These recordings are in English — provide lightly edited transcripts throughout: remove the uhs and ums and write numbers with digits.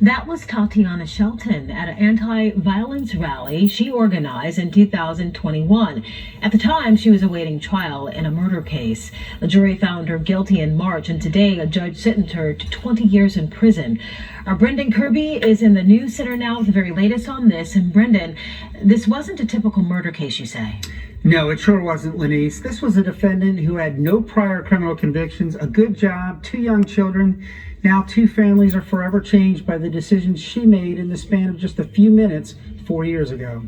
That was Tatiana Shelton at an anti-violence rally she organized in 2021. At the time, she was awaiting trial in a murder case. The jury found her guilty in March, and today a judge sentenced her to 20 years in prison. Our Brendan Kirby is in the news center now with the very latest on this. And Brendan, this wasn't a typical murder case, you say? No, it sure wasn't, Lenise. This was a defendant who had no prior criminal convictions, a good job, 2 young children. Now 2 families are forever changed by the decisions she made in the span of just a few minutes 4 years ago.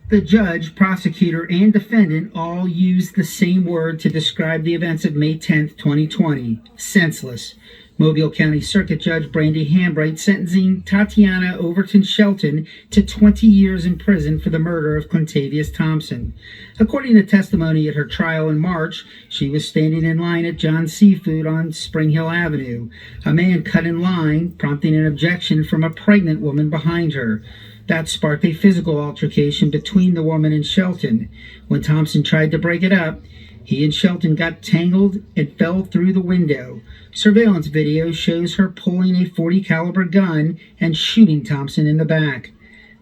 The judge, prosecutor, and defendant all used the same word to describe the events of May 10th, 2020, senseless. Mobile County Circuit Judge Brandy Hambright sentencing Tatiana Overton Shelton to 20 years in prison for the murder of Quintavious Thompson. According to testimony at her trial in March, she was standing in line at John's Seafood on Spring Hill Avenue. A man cut in line, prompting an objection from a pregnant woman behind her. That sparked a physical altercation between the woman and Shelton. When Thompson tried to break it up, he and Shelton got tangled and fell through the window. Surveillance video shows her pulling a .40 caliber gun and shooting Thompson in the back.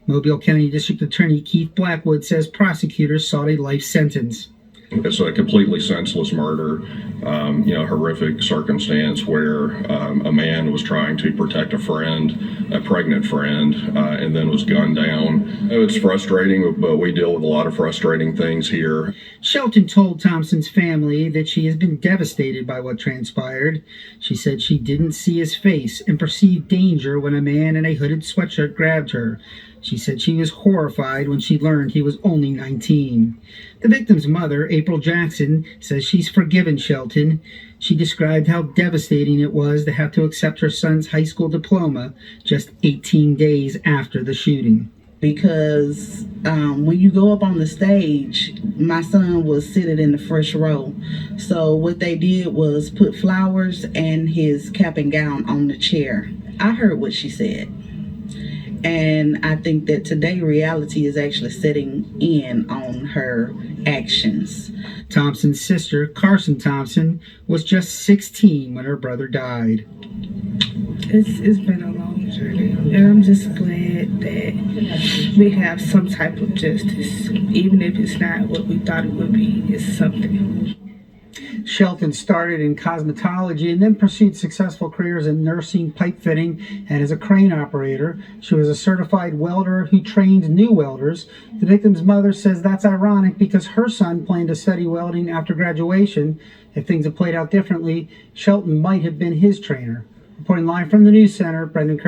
Mobile County District Attorney Keith Blackwood says prosecutors sought a life sentence. It's a completely senseless murder, horrific circumstance where a man was trying to protect a friend, a pregnant friend, and then was gunned down. It's frustrating, but we deal with a lot of frustrating things here. Shelton told Thompson's family that she has been devastated by what transpired. She said she didn't see his face and perceived danger when a man in a hooded sweatshirt grabbed her. She said she was horrified when she learned he was only 19. The victim's mother, April Jackson, says she's forgiven Shelton. She described how devastating it was to have to accept her son's high school diploma just 18 days after the shooting. Because when you go up on the stage, my son was sitting in the first row. So what they did was put flowers and his cap and gown on the chair. I heard what she said. And I think that today reality is actually setting in on her actions. Thompson's sister, Carson Thompson, was just 16 when her brother died. It's been a long journey, and I'm just glad that we have some type of justice, even if it's not what we thought it would be. It's something. Shelton started in cosmetology and then pursued successful careers in nursing, pipe fitting, and as a crane operator. She was a certified welder who trained new welders. The victim's mother says that's ironic because her son planned to study welding after graduation. If things had played out differently, Shelton might have been his trainer. Reporting live from the News Center, Brendan Kirby.